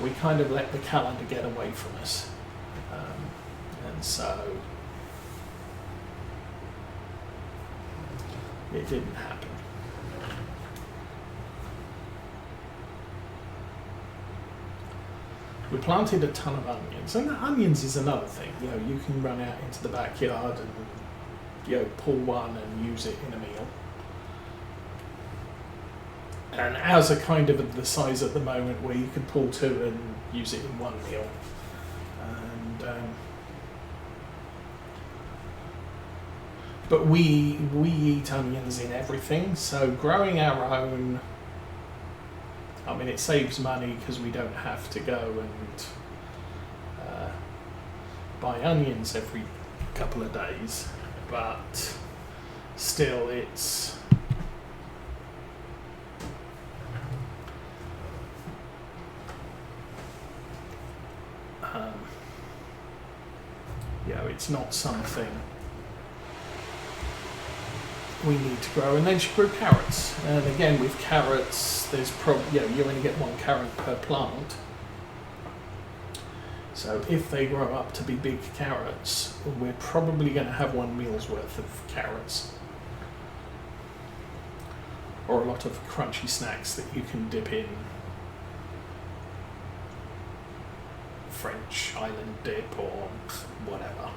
we kind of let the calendar get away from us. And so it didn't happen. We planted a ton of onions, and onions is another thing. You know, you can run out into the backyard and, you know, pull one and use it in a meal. And ours are kind of the size at the moment where you can pull two and use it in one meal. And but we eat onions in everything, so growing our own, I mean, it saves money because we don't have to go and buy onions every couple of days, but still it's you know, it's not something we need to grow. And then she grew carrots, and again with carrots there's probably, you know, you only get one carrot per plant, so if they grow up to be big carrots, we're probably going to have 1 meal's worth of carrots, or a lot of crunchy snacks that you can dip in French island dip or whatever.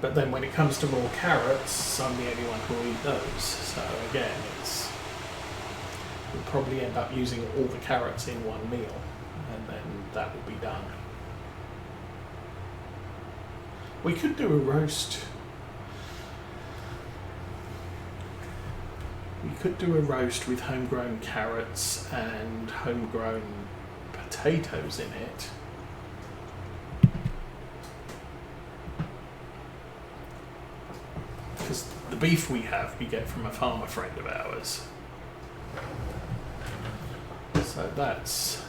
But then when it comes to raw carrots, I'm the only one who will eat those. So again, we'll probably end up using all the carrots in one meal, and then that will be done. We could do a roast. We could do a roast with homegrown carrots and homegrown potatoes in it. Because the beef we get from a farmer friend of ours. So that's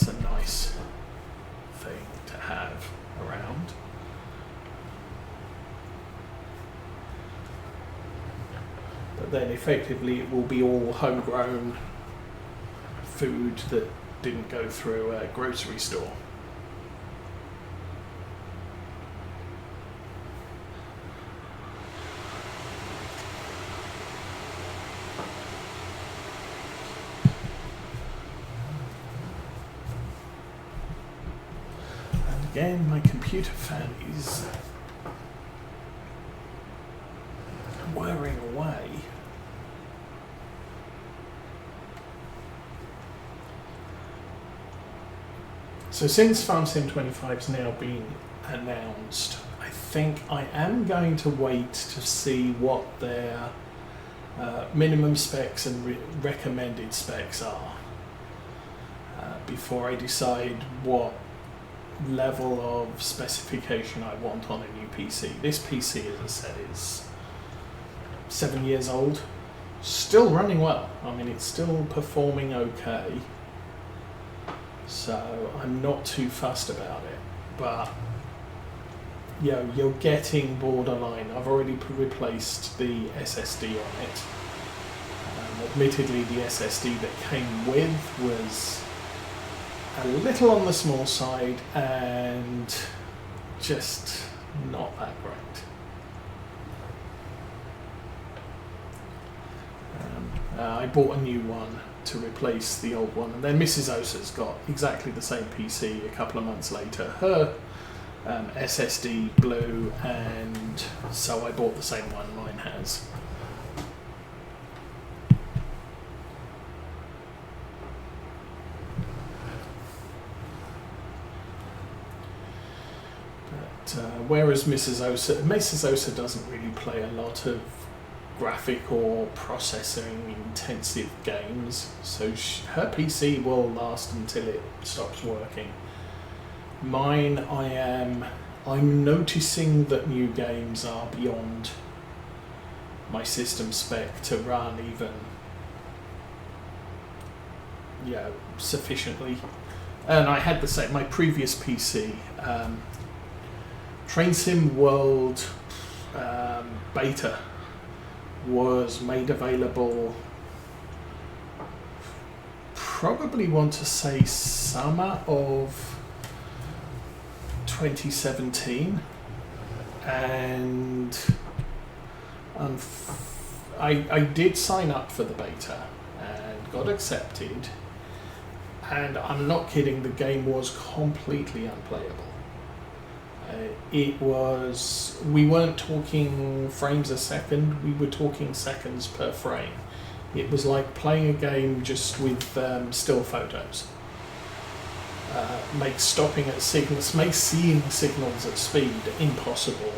a nice thing to have around. But then effectively it will be all homegrown food that didn't go through a grocery store. Again, my computer fan is whirring away. So since FarmSim25's now been announced, I think I am going to wait to see what their minimum specs and recommended specs are before I decide what level of specification I want on a new PC. This PC, as I said, is 7 years old, still running well. I mean, it's still performing okay, so I'm not too fussed about it. But you know, you're getting borderline. I've already replaced the SSD on it. Admittedly, the SSD that came with was a little on the small side and just not that great. I bought a new one to replace the old one, and then Mrs. Osa's got exactly the same PC a couple of months later. Her SSD blew, and so I bought the same one mine has. Whereas Mrs. Osa doesn't really play a lot of graphic or processing intensive games, so her PC will last until it stops working. Mine, I'm noticing that new games are beyond my system spec to run even, sufficiently. And I had the same, my previous PC, Train Sim World beta was made available probably want to say summer of 2017, and I did sign up for the beta and got accepted, and I'm not kidding, the game was completely unplayable. We weren't talking frames a second, we were talking seconds per frame. It was like playing a game just with still photos. Makes stopping at signals, makes seeing signals at speed impossible.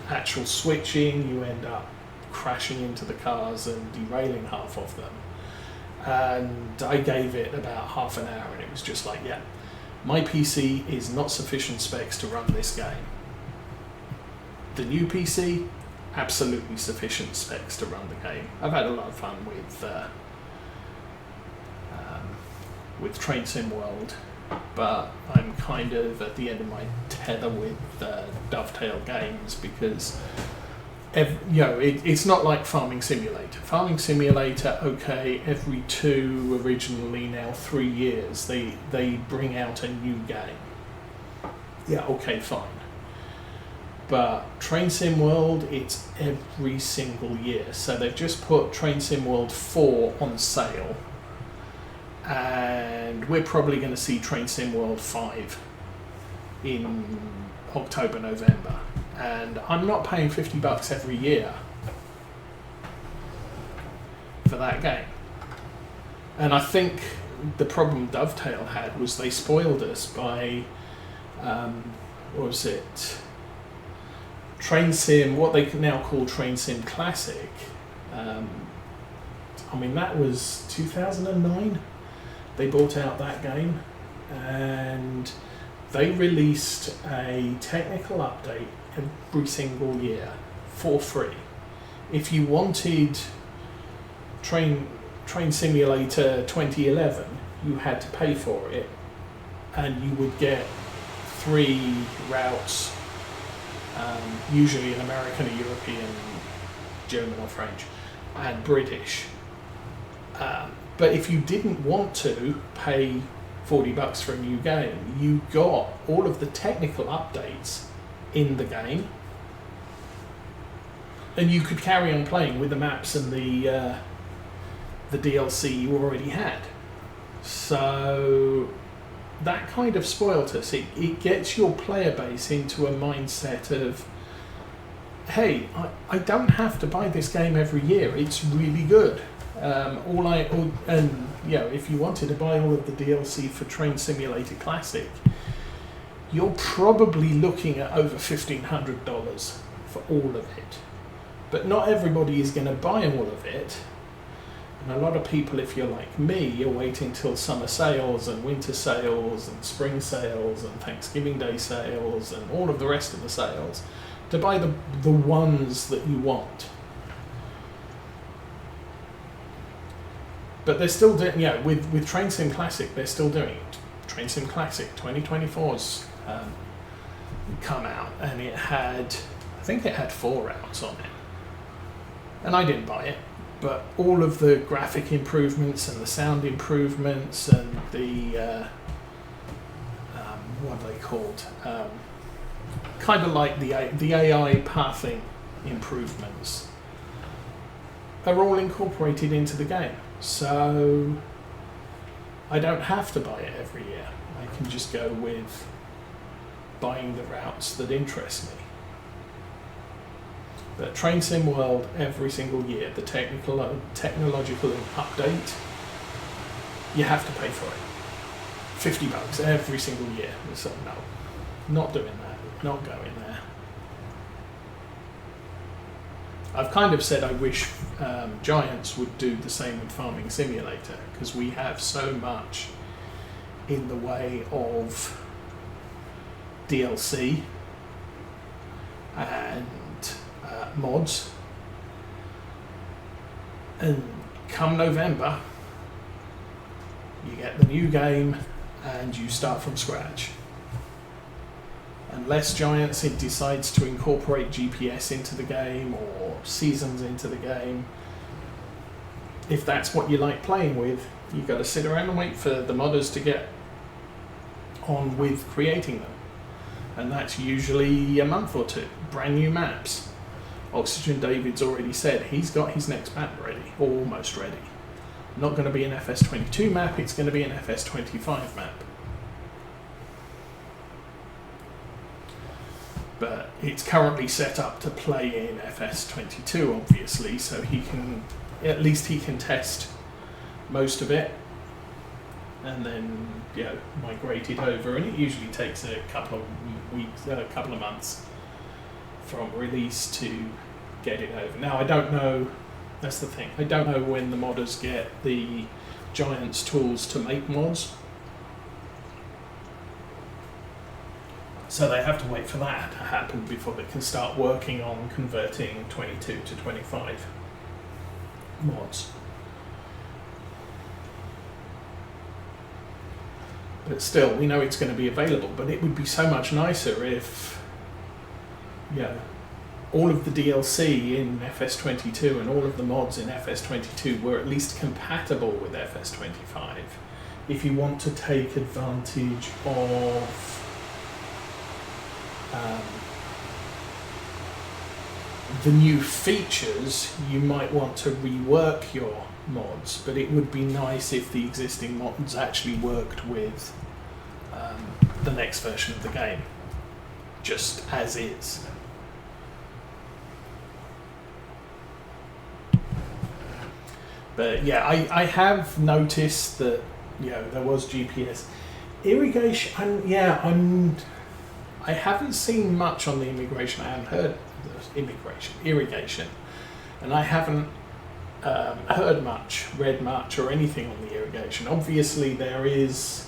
Actual switching, you end up crashing into the cars and derailing half of them. And I gave it about half an hour and it was just like, yeah, my PC is not sufficient specs to run this game. The new PC, absolutely sufficient specs to run the game. I've had a lot of fun with Train Sim World, but I'm kind of at the end of my tether with Dovetail games because it's not like Farming Simulator. Farming Simulator, okay, every 2, originally now 3 years, they bring out a new game. Yeah, okay, fine. But Train Sim World, it's every single year. So they've just put Train Sim World 4 on sale, and we're probably going to see Train Sim World 5 in October, November. And I'm not paying $50 every year for that game. And I think the problem Dovetail had was they spoiled us by, what was it? Train Sim, what they now call Train Sim Classic. I mean, that was 2009. They brought out that game, and they released a technical update every single year for free. If you wanted Train Simulator 2011, you had to pay for it, and you would get 3 routes, usually an American, a European, German or French, and British. But if you didn't want to pay $40 for a new game, you got all of the technical updates in the game, and you could carry on playing with the maps and the DLC you already had. So that kind of spoilt us. It gets your player base into a mindset of, hey, I don't have to buy this game every year. It's really good. If you wanted to buy all of the DLC for Train Simulator Classic, you're probably looking at over $1,500 for all of it. But not everybody is going to buy all of it. And a lot of people, if you're like me, you're waiting till summer sales and winter sales and spring sales and Thanksgiving Day sales and all of the rest of the sales to buy the ones that you want. But they're still doing, with Train Sim Classic, they're still doing it. Train Sim Classic 2024's come out, and I think it had 4 routes on it. And I didn't buy it, but all of the graphic improvements and the sound improvements and the, what are they called? Kind of like the AI pathing improvements are all incorporated into the game. So I don't have to buy it every year. I can just go with buying the routes that interest me. But Train Sim World, every single year, the technological update, you have to pay for it. $50 every single year. So no, not doing that, not going there. I've kind of said I wish Giants would do the same with Farming Simulator, because we have so much in the way of DLC and mods, and come November you get the new game and you start from scratch. Unless Giants decides to incorporate GPS into the game or seasons into the game, if that's what you like playing with, you've got to sit around and wait for the modders to get on with creating them. And that's usually a month or two. Brand new maps. Oxygen David's already said he's got his next map ready, or almost ready. Not going to be an FS22 map, it's going to be an FS25 map. But it's currently set up to play in FS22, obviously, so at least he can test most of it and then migrate it over, and it usually takes a couple of weeks, a couple of months from release to get it over. Now I don't know, that's the thing, I don't know when the modders get the Giants tools to make mods, so they have to wait for that to happen before they can start working on converting 22 to 25 mods. But still, we know it's going to be available, but it would be so much nicer if all of the DLC in FS22 and all of the mods in FS22 were at least compatible with FS25. If you want to take advantage of the new features, you might want to rework your mods, but it would be nice if the existing mods actually worked with the next version of the game, just as is. But yeah, I have noticed that there was GPS irrigation. I haven't seen much on the immigration. I haven't heard irrigation, and I haven't heard much, read much, or anything on the irrigation. Obviously, there is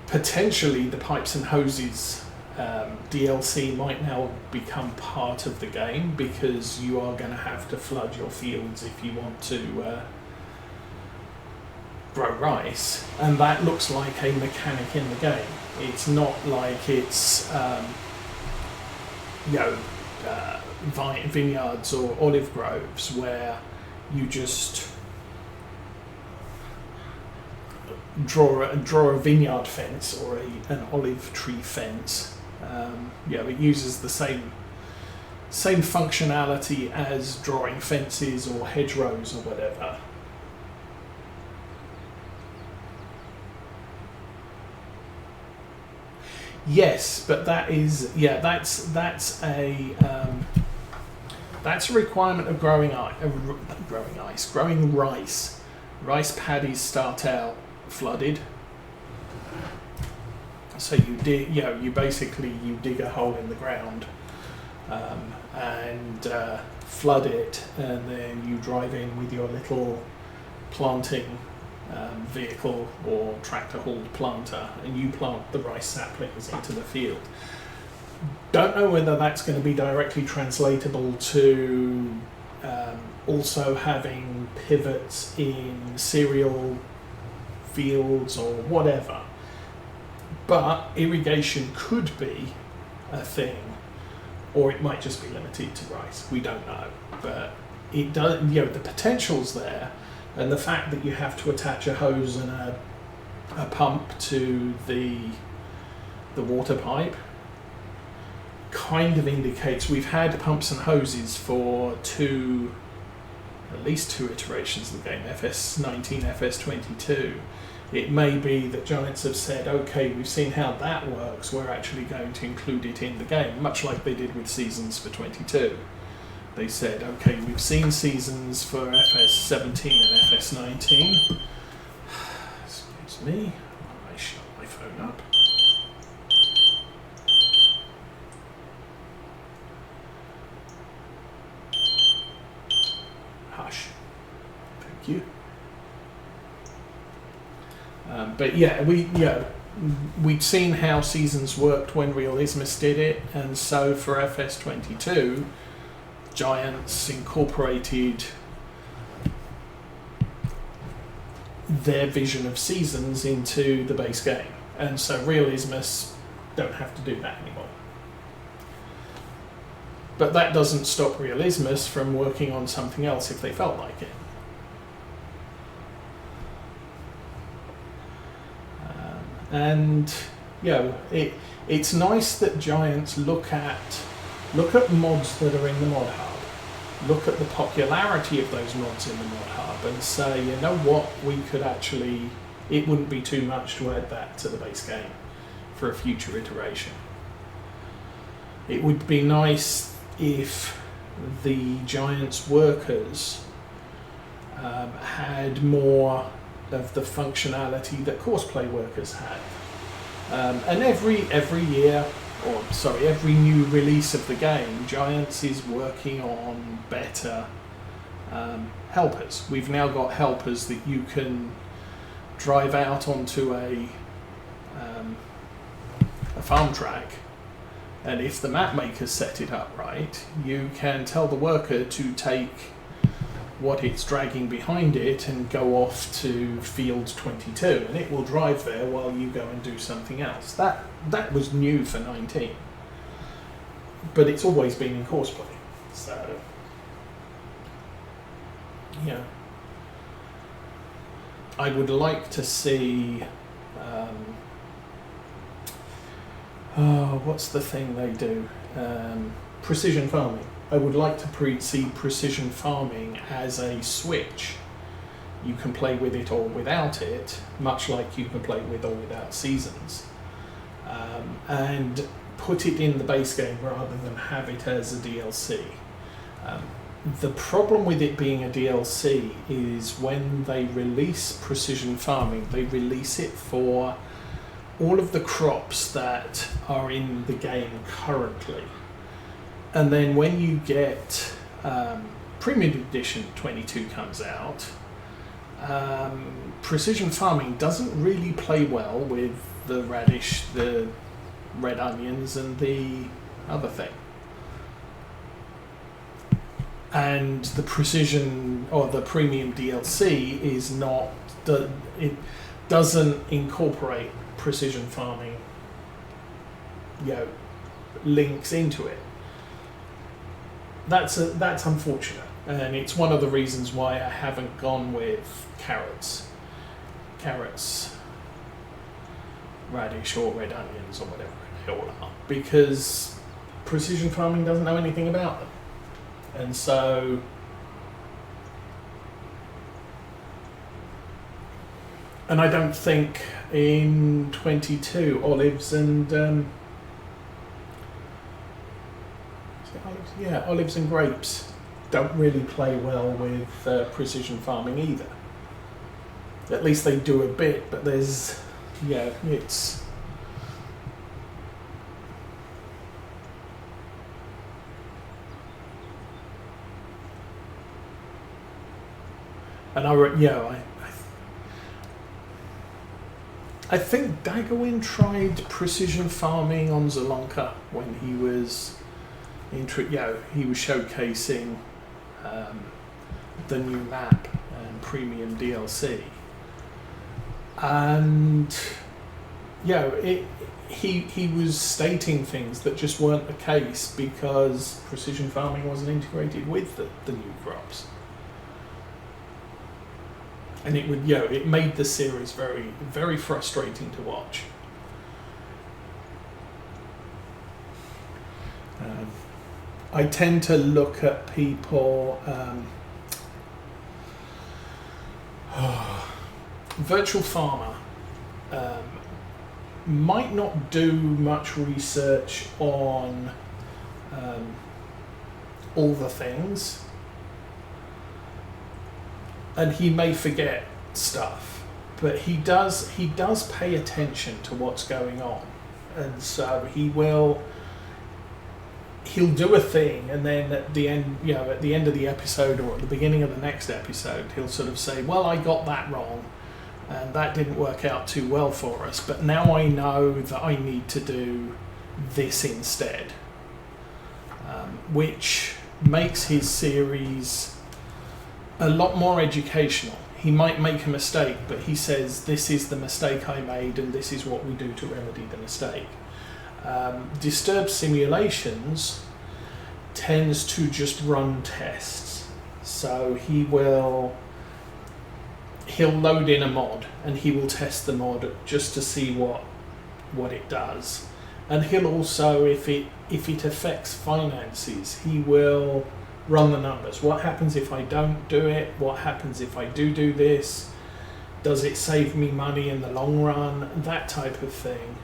potentially the pipes and hoses DLC might now become part of the game, because you are going to have to flood your fields if you want to grow rice, and that looks like a mechanic in the game. It's not like it's vineyards or olive groves where you just draw a vineyard fence or an olive tree fence. It uses the same functionality as drawing fences or hedgerows or whatever. Yes, but that's a requirement of growing rice. Rice paddies start out flooded, so you dig a hole in the ground and flood it, and then you drive in with your little planting vehicle or tractor-hauled planter, and you plant the rice saplings into the field. Don't know whether that's going to be directly translatable to also having pivots in cereal fields or whatever, but irrigation could be a thing, or it might just be limited to rice. We don't know, but it does. The potential's there. And the fact that you have to attach a hose and a pump to the water pipe kind of indicates we've had pumps and hoses for at least two iterations of the game, FS19, FS22. It may be that Giants have said, okay, we've seen how that works, we're actually going to include it in the game, much like they did with Seasons for 22. They said, okay, we've seen seasons for FS17 and FS19. Excuse me, I shut my phone up. Hush. Thank you. We'd seen how seasons worked when Realismus did it, and so for FS22, Giants incorporated their vision of seasons into the base game, and so Realismus don't have to do that anymore. But that doesn't stop Realismus from working on something else if they felt like it. And it's nice that Giants look at mods that are in the mod hub, look at the popularity of those mods in the mod hub, and say, you know what, we could actually, it wouldn't be too much to add that to the base game for a future iteration. It would be nice if the Giants workers had more of the functionality that Courseplay workers had. And every year, every new release of the game, Giants is working on better helpers. We've now got helpers that you can drive out onto a farm track, and if the map maker set it up right, you can tell the worker to take what it's dragging behind it and go off to field 22, and it will drive there while you go and do something else. That was new for 19, but it's always been in Courseplay. So yeah, I would like to see what's the thing they do? Precision farming. I would like to see precision farming as a switch. You can play with it or without it, much like you can play with or without seasons, and put it in the base game rather than have it as a DLC. The problem with it being a DLC is when they release precision farming, they release it for all of the crops that are in the game currently. And then when you get Premium Edition 22 comes out, precision farming doesn't really play well with the radish, the red onions, and the other thing. And the precision or the premium DLC is not, it doesn't incorporate precision farming, links into it. That's unfortunate, and it's one of the reasons why I haven't gone with carrots, radish or red onions or whatever they all are, because precision farming doesn't know anything about them. And so I don't think in 22 olives and olives and grapes don't really play well with precision farming either. At least they do a bit, but there's it's and I think Daggerwin tried precision farming on Zelonka when he was he was showcasing the new map and premium DLC, and he was stating things that just weren't the case because precision farming wasn't integrated with the new crops. And it would, it made the series very, very frustrating to watch. I tend to look at people. Virtual Farmer might not do much research on all the things. And he may forget stuff, but he does pay attention to what's going on, and so he'll do a thing, and then at the end of the episode or at the beginning of the next episode, he'll sort of say, "Well, I got that wrong, and that didn't work out too well for us, but now I know that I need to do this instead," which makes his series a lot more educational. He might make a mistake, but he says, "This is the mistake I made, and this is what we do to remedy the mistake." Disturbed Simulations tends to just run tests, so he will he'll load in a mod and he will test the mod just to see what it does. And he'll also, if it affects finances, he will run the numbers. What happens if I don't do it? What happens if I do this? Does it save me money in the long run? That type of thing.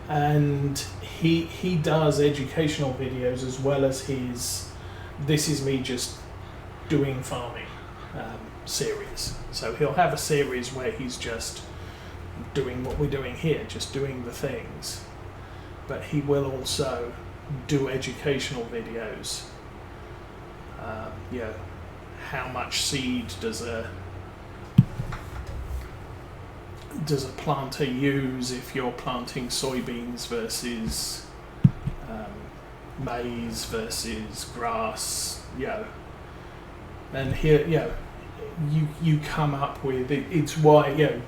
And he does educational videos as well as his "This is me just doing farming" series. So he'll have a series where he's just doing what we're doing here, just doing the things. But he will also do educational videos. How much seed does a planter use if you're planting soybeans versus maize versus grass? And here, you come up with it. It's why,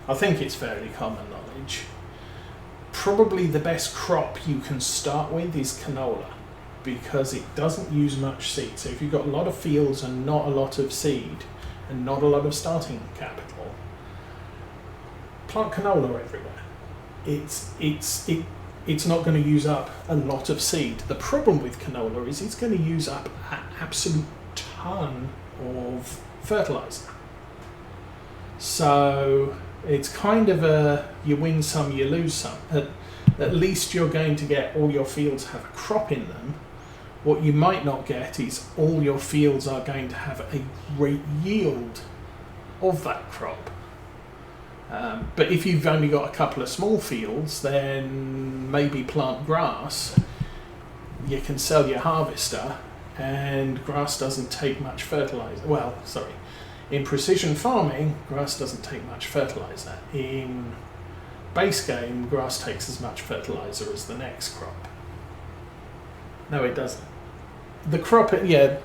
I think it's fairly common knowledge. Probably the best crop you can start with is canola, because it doesn't use much seed. So if you've got a lot of fields and not a lot of seed and not a lot of starting capital, plant canola everywhere. It's not going to use up a lot of seed. The problem with canola is it's going to use up an absolute ton of fertilizer. So it's kind of a you win some, you lose some. At least you're going to get all your fields have a crop in them. What you might not get is all your fields are going to have a great yield of that crop. But if you've only got a couple of small fields, then maybe plant grass. You can sell your harvester, and grass doesn't take much fertilizer. Well, sorry, in precision farming, grass doesn't take much fertilizer. In base game, grass takes as much fertilizer as the next crop. No, it doesn't. The crop,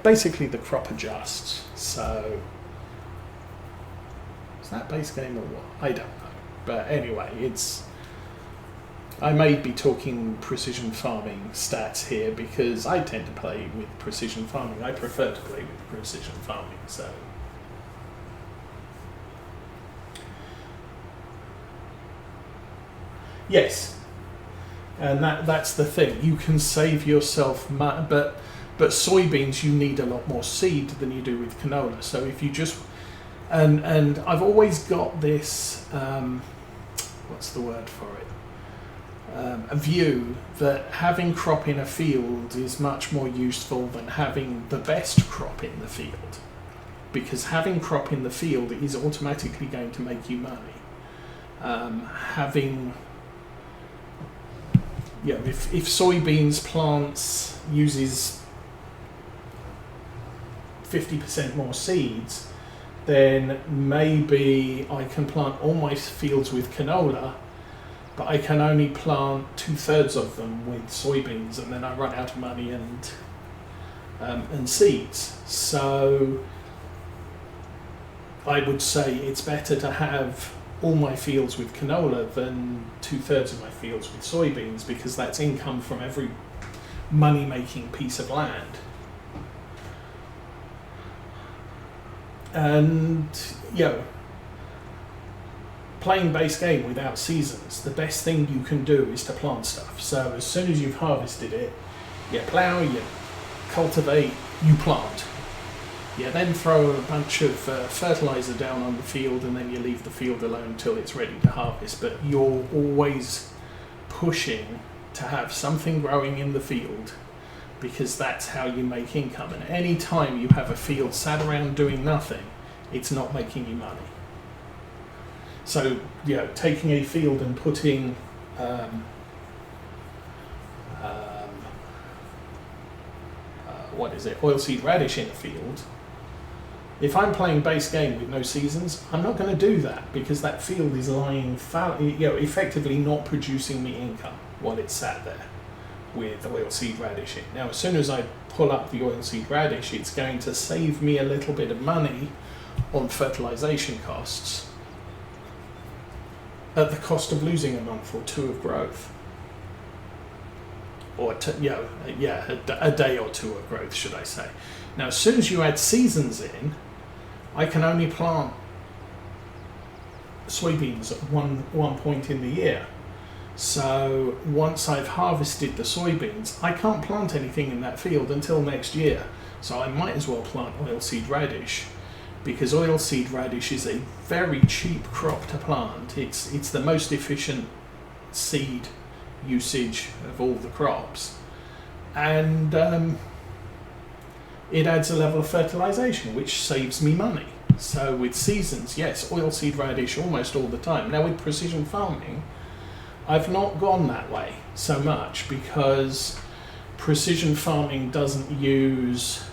basically the crop adjusts. So is that base game or what? I don't know. But anyway, I may be talking precision farming stats here because I tend to play with precision farming. I prefer to play with precision farming, so. Yes, and that's the thing. You can save yourself money, but soybeans you need a lot more seed than you do with canola. So if you just and I've always got this what's the word for it? A view that having crop in a field is much more useful than having the best crop in the field, because having crop in the field is automatically going to make you money. If soybeans plants uses 50% more seeds, then maybe I can plant all my fields with canola, but I can only plant 2/3 of them with soybeans, and then I run out of money and seeds. So I would say it's better to have all my fields with canola than 2/3 of my fields with soybeans, because that's income from every money-making piece of land. And playing base game without seasons, the best thing you can do is to plant stuff. So as soon as you've harvested it, you plough, you cultivate, you plant. You then throw a bunch of fertilizer down on the field, and then you leave the field alone until it's ready to harvest. But you're always pushing to have something growing in the field, because that's how you make income. And any time you have a field sat around doing nothing, it's not making you money. So, taking a field and putting oilseed radish in a field. If I'm playing base game with no seasons, I'm not going to do that, because that field is lying effectively not producing me income while it's sat there with oilseed radish in. Now, as soon as I pull up the oilseed radish, it's going to save me a little bit of money on fertilization costs at the cost of losing a month or two of growth. Or a day or two of growth, should I say. Now, as soon as you add seasons in, I can only plant soybeans at one point in the year. So once I've harvested the soybeans, I can't plant anything in that field until next year. So I might as well plant oilseed radish, because oilseed radish is a very cheap crop to plant. It's the most efficient seed usage of all the crops, and it adds a level of fertilization which saves me money. So with seasons, yes, oilseed radish almost all the time. Now with precision farming, I've not gone that way so much, because precision farming doesn't use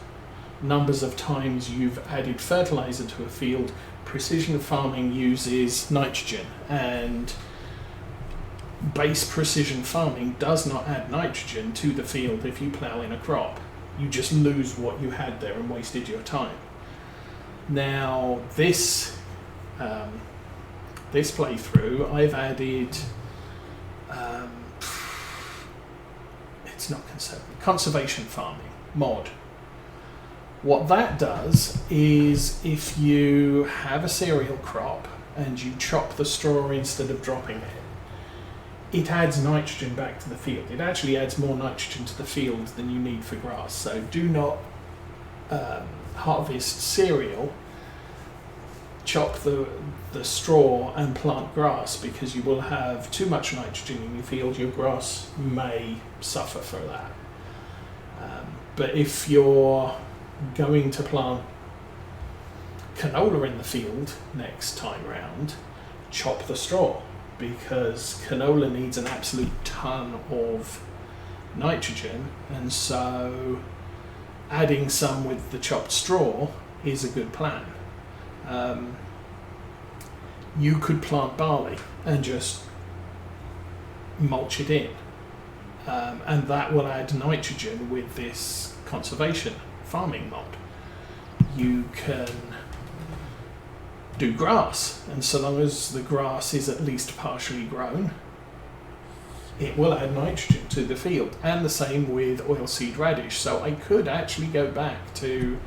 numbers of times you've added fertilizer to a field. Precision farming uses nitrogen, and base precision farming does not add nitrogen to the field if you plough in a crop. You just lose what you had there and wasted your time. Now this playthrough, I've added it's not conservation farming mod. What that does is, if you have a cereal crop and you chop the straw instead of dropping it, it adds nitrogen back to the field. It actually adds more nitrogen to the field than you need for grass. So do not harvest cereal, chop the straw and plant grass, because you will have too much nitrogen in your field. Your grass may suffer for that. But if you're going to plant canola in the field next time round, chop the straw, because canola needs an absolute ton of nitrogen, and so adding some with the chopped straw is a good plan. You could plant barley and just mulch it in, and that will add nitrogen with this conservation farming mod. You can do grass, and so long as the grass is at least partially grown, it will add nitrogen to the field, and the same with oilseed radish. So I could actually go back to,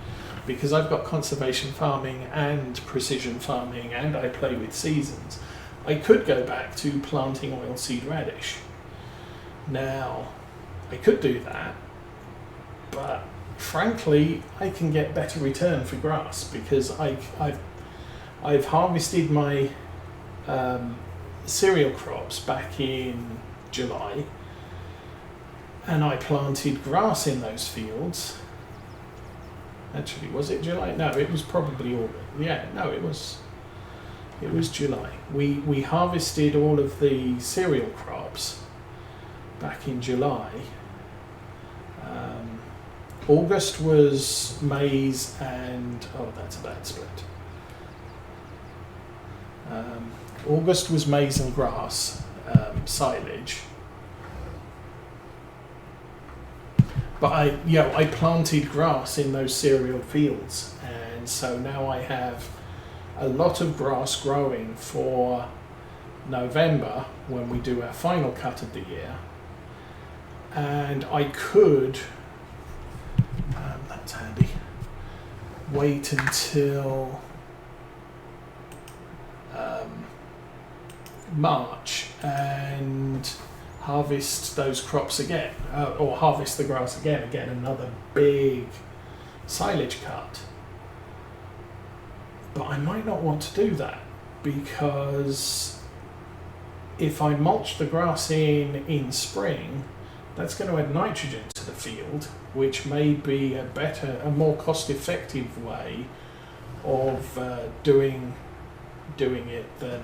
because I've got conservation farming and precision farming and I play with seasons, I could go back to planting oilseed radish. Now, I could do that, but frankly, I can get better return for grass, because I've harvested my cereal crops back in July, and I planted grass in those fields. Actually, was it July? No, it was probably August. Yeah, no, it was July. We harvested all of the cereal crops back in July. August was maize and, oh, that's a bad split. August was maize and grass, silage. But I planted grass in those cereal fields, and so now I have a lot of grass growing for November, when we do our final cut of the year. And I could, that's handy, wait until March and harvest those crops again, or harvest the grass again, another big silage cut. But I might not want to do that, because if I mulch the grass in spring, that's going to add nitrogen to the field, which may be a more cost-effective way of doing it than